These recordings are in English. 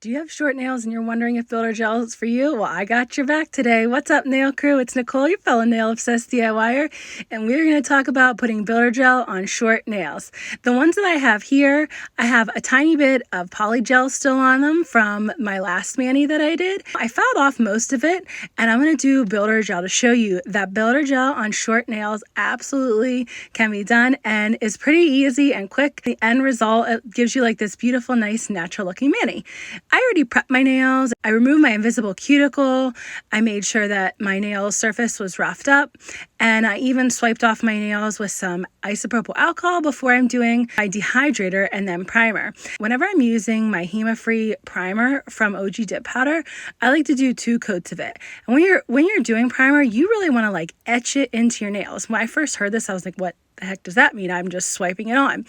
Do you have short nails and you're wondering if builder gel is for you? Well, I got your back today. What's up, nail crew? It's Nicole, your fellow nail obsessed DIYer, and we're going to talk about putting builder gel on short nails. The ones that I have here, I have a tiny bit of poly gel still on them from my last mani that I did. I filed off most of it, and I'm going to do builder gel to show you that builder gel on short nails absolutely can be done and is pretty easy and quick. The end result, it gives you like this beautiful, nice, natural looking mani. I already prepped my nails. I removed my invisible cuticle. I made sure that my nail surface was roughed up. And I even swiped off my nails with some isopropyl alcohol before I'm doing my dehydrator and then primer. Whenever I'm using my HEMA-free primer from OG Dip Powder, I like to do 2 coats of it. And when you're doing primer, you really want to like etch it into your nails. When I first heard this, I was like, what the heck does that mean? I'm just swiping it on.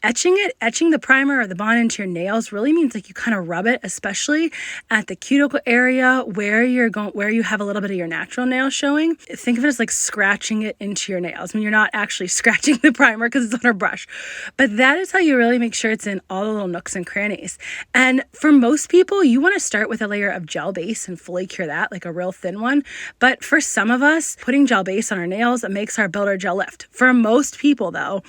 Etching the primer or the Bona into your nails really means like you kind of rub it, especially at the cuticle area where you have a little bit of your natural nail showing. Think of it as like scratching it into your nails when you're not actually scratching the primer because it's on a brush. But that is how you really make sure it's in all the little nooks and crannies. And for most people, you want to start with a layer of gel base and fully cure that, like a real thin one. But for some of us, putting gel base on our nails, it makes our builder gel lift. For most people though,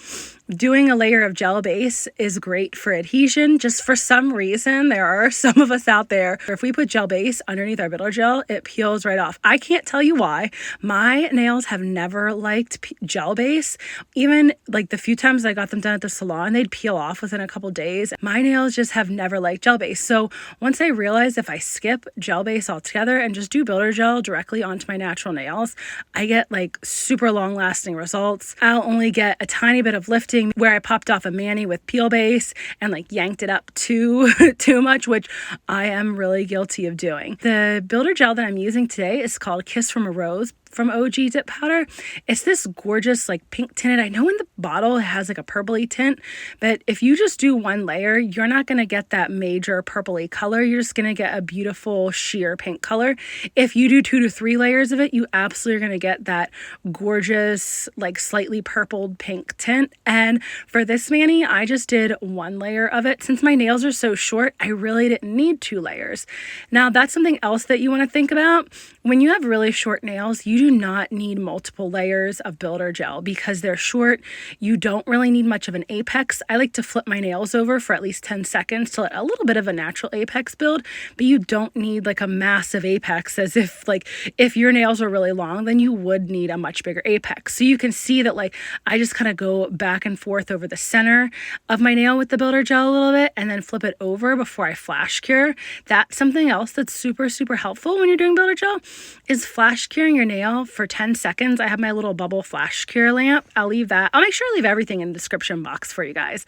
doing a layer of gel base is great for adhesion. Just for some reason, there are some of us out there, if we put gel base underneath our builder gel, it peels right off. I can't tell you why. My nails have never liked gel base. Even like the few times I got them done at the salon, they'd peel off within a couple days. My nails just have never liked gel base. So once I realized if I skip gel base altogether and just do builder gel directly onto my natural nails, I get like super long lasting results. I'll only get a tiny bit of lifting where I popped off a mani with peel base and like yanked it up too much, which I am really guilty of doing. The builder gel that I'm using today is called Kiss from a Rose from OG Dip Powder. It's this gorgeous like pink tinted. I know in the bottle it has like a purpley tint, but if you just do one layer, you're not going to get that major purpley color. You're just going to get a beautiful sheer pink color. If you do 2 to 3 layers of it, you absolutely are going to get that gorgeous like slightly purpled pink tint. And for this mani, I just did 1 layer of it. Since my nails are so short, I really didn't need 2 layers. Now that's something else that you want to think about. When you have really short nails, you do not need multiple layers of builder gel because they're short. You don't really need much of an apex. I like to flip my nails over for at least 10 seconds to let a little bit of a natural apex build, but you don't need like a massive apex as if your nails are really long, then you would need a much bigger apex. So you can see that like I just kind of go back and forth over the center of my nail with the builder gel a little bit and then flip it over before I flash cure. That's something else that's super, super helpful when you're doing builder gel is flash curing your nail for 10 seconds. I have my little bubble flash cure lamp. I'll make sure I leave everything in the description box for you guys.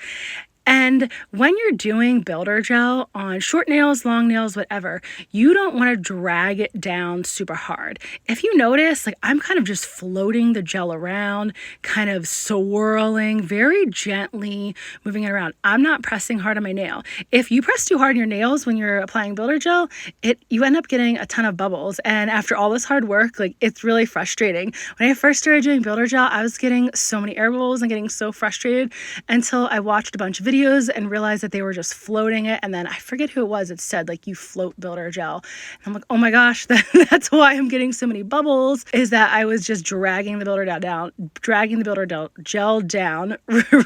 And when you're doing builder gel on short nails, long nails, whatever, you don't want to drag it down super hard. If you notice, like I'm kind of just floating the gel around, kind of swirling, very gently moving it around. I'm not pressing hard on my nail. If you press too hard on your nails when you're applying builder gel, you end up getting a ton of bubbles. And after all this hard work, like it's really frustrating. When I first started doing builder gel, I was getting so many air bubbles and getting so frustrated until I watched a bunch of videos and realized that they were just floating it. And then I forget who it was. It said like you float builder gel. And I'm like, oh my gosh, that's why I'm getting so many bubbles, is that I was just dragging the builder gel down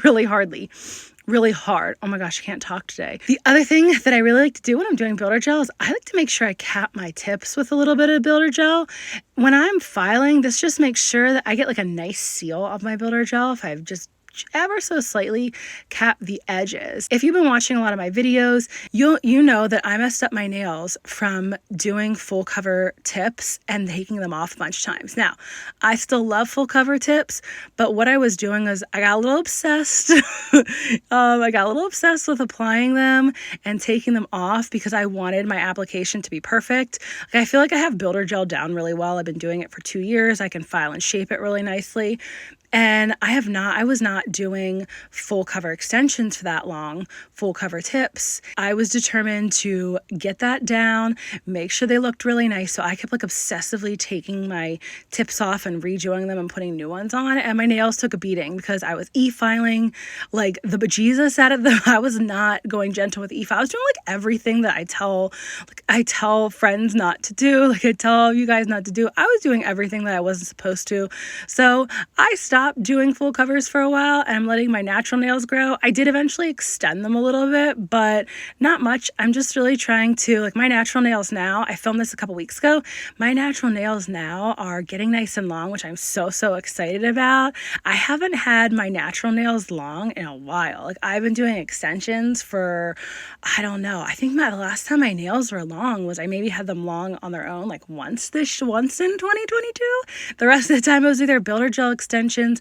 really hard. Oh my gosh, I can't talk today. The other thing that I really like to do when I'm doing builder gel is I like to make sure I cap my tips with a little bit of builder gel. When I'm filing, this just makes sure that I get like a nice seal of my builder gel if I've just ever so slightly cap the edges. If you've been watching a lot of my videos, you know that I messed up my nails from doing full cover tips and taking them off a bunch of times. Now, I still love full cover tips, but what I was doing was I got a little obsessed. I got a little obsessed with applying them and taking them off because I wanted my application to be perfect. Like, I feel like I have builder gel down really well. I've been doing it for 2 years. I can file and shape it really nicely. And I was not not doing full cover extensions for that long, full cover tips. I was determined to get that down, make sure they looked really nice. So I kept like obsessively taking my tips off and redoing them and putting new ones on. And my nails took a beating because I was e-filing like the bejesus out of them. I was not going gentle with e-file. I was doing like everything that I tell friends not to do, like I tell you guys not to do. I was doing everything that I wasn't supposed to. So I stopped doing full covers for a while and I'm letting my natural nails grow. I did eventually extend them a little bit, but not much. I'm just really trying to, like, my natural nails now, I filmed this a couple weeks ago. My natural nails now are getting nice and long, which I'm so excited about. I haven't had my natural nails long in a while. Like, I've been doing extensions for, I don't know. I think the last time my nails were long was I maybe had them long on their own, like once in 2022. The rest of the time it was either builder gel extensions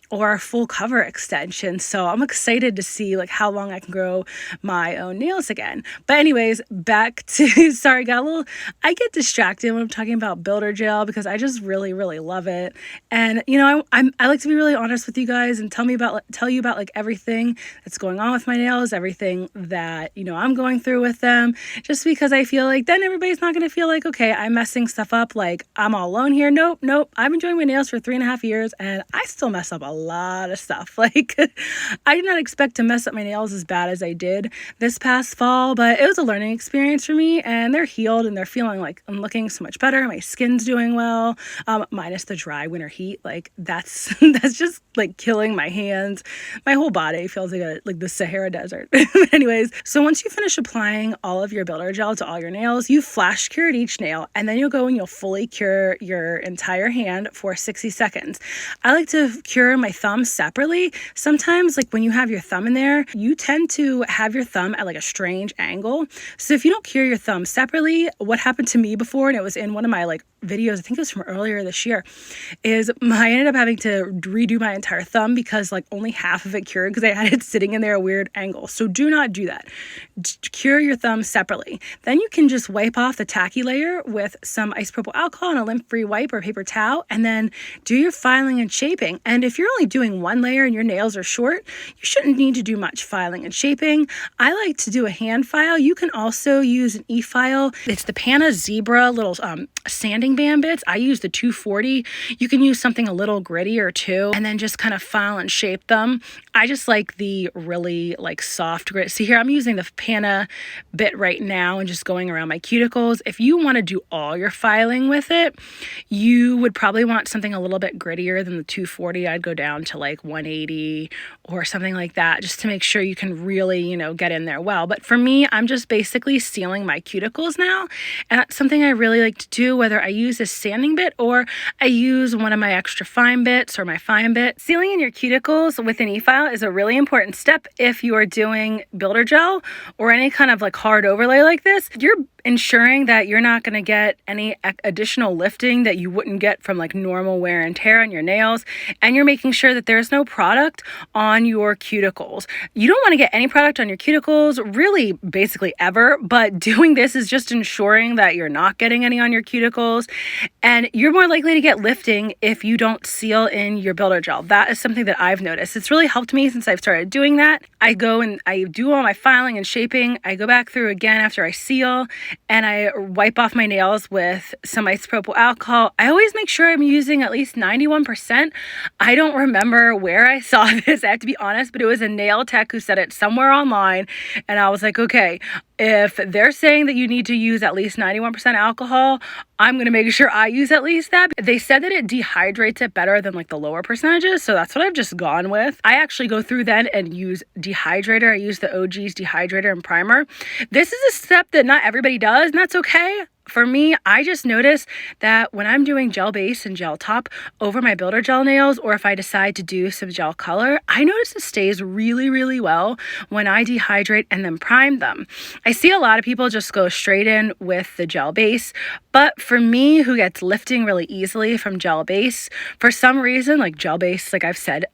or full cover extension. So I'm excited to see like how long I can grow my own nails again. But anyways, back to, sorry, I get distracted when I'm talking about builder gel because I just really love it. And you know, I like to be really honest with you guys and tell you about like everything that's going on with my nails, everything that, you know, I'm going through with them, just because I feel like then everybody's not going to feel like, okay, I'm messing stuff up, like I'm all alone here. Nope. I've been doing my nails for 3.5 years and I still mess up a lot of stuff. Like, I did not expect to mess up my nails as bad as I did this past fall, but it was a learning experience for me, and they're healed and they're feeling like I'm looking so much better. My skin's doing well, minus the dry winter heat. Like, that's just like killing my hands. My whole body feels like the Sahara Desert. Anyways, so once you finish applying all of your builder gel to all your nails, you flash cured each nail, and then you'll go and you'll fully cure your entire hand for 60 seconds. I like to cure my thumb separately. Sometimes, like when you have your thumb in there, you tend to have your thumb at like a strange angle. So if you don't cure your thumb separately, what happened to me before, and it was in one of my like videos, I think it was from earlier this year, is I ended up having to redo my entire thumb because like only half of it cured because I had it sitting in there a weird angle. So do not do that. Cure your thumb separately. Then you can just wipe off the tacky layer with some isopropyl alcohol and a lint-free wipe or paper towel, and then do your filing and shaping. And if you're only doing one layer and your nails are short, you shouldn't need to do much filing and shaping. I like to do a hand file. You can also use an e-file. It's the Pana Zebra little sanding band bits. I use the 240. You can use something a little grittier too, and then just kind of file and shape them. I just like the really like soft grit. See here, I'm using the Pana bit right now and just going around my cuticles. If you want to do all your filing with it, you would probably want something a little bit grittier than the 240. I'd go down to like 180 or something like that, just to make sure you can really, you know, get in there well. But for me, I'm just basically sealing my cuticles now. And that's something I really like to do, whether I use a sanding bit or I use one of my extra fine bits or my fine bit. Sealing in your cuticles with an e-file is a really important step if you are doing builder gel or any kind of like hard overlay like this. You're ensuring that you're not going to get any additional lifting that you wouldn't get from like normal wear and tear on your nails, and you're making sure that there's no product on your cuticles. You don't want to get any product on your cuticles really basically ever, but doing this is just ensuring that you're not getting any on your cuticles, and you're more likely to get lifting if you don't seal in your builder gel. That is something that I've noticed. It's really helped me since I've started doing that. I go and I do all my filing and shaping. I go back through again after I seal, and I wipe off my nails with some isopropyl alcohol. I always make sure I'm using at least 91%. I don't remember where I saw this, I have to be honest, but it was a nail tech who said it somewhere online, and I was like, okay, if they're saying that you need to use at least 91% alcohol, I'm going to make sure I use at least that. They said that it dehydrates it better than like the lower percentages, so that's what I've just gone with. I actually go through then and use dehydrator. I use the OG's dehydrator and primer. This is a step that not everybody does, and that's okay. For me, I just notice that when I'm doing gel base and gel top over my builder gel nails, or if I decide to do some gel color, I notice it stays really well when I dehydrate and then prime them. I see a lot of people just go straight in with the gel base, but for me, who gets lifting really easily from gel base, for some reason, like gel base, like I've said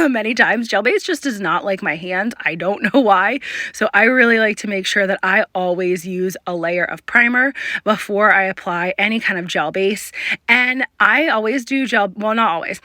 many times. Gel base just does not like my hand. I don't know why. So I really like to make sure that I always use a layer of primer before I apply any kind of gel base. And I always do gel, well, not always.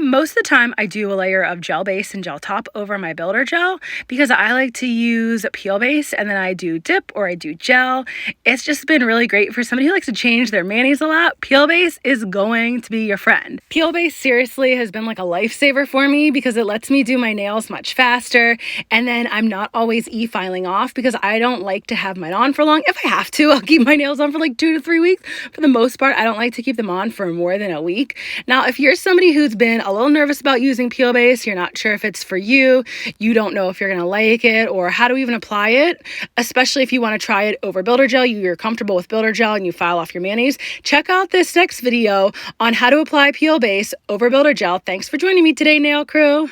Most of the time I do a layer of gel base and gel top over my builder gel because I like to use peel base and then I do dip or I do gel. It's just been really great for somebody who likes to change their manis a lot. Peel base is going to be your friend. Peel base seriously has been like a lifesaver for me because it lets me do my nails much faster, and then I'm not always e-filing off because I don't like to have mine on for long. If I have to, I'll keep my nails on for like 2 to 3 weeks. For the most part, I don't like to keep them on for more than a week. Now, if you're somebody who's been a little nervous about using peel base, you're not sure if it's for you, you don't know if you're gonna like it or how to even apply it, especially if you want to try it over builder gel, you're comfortable with builder gel and you file off your manis, check out this next video on how to apply peel base over builder gel. Thanks for joining me today, nail crew.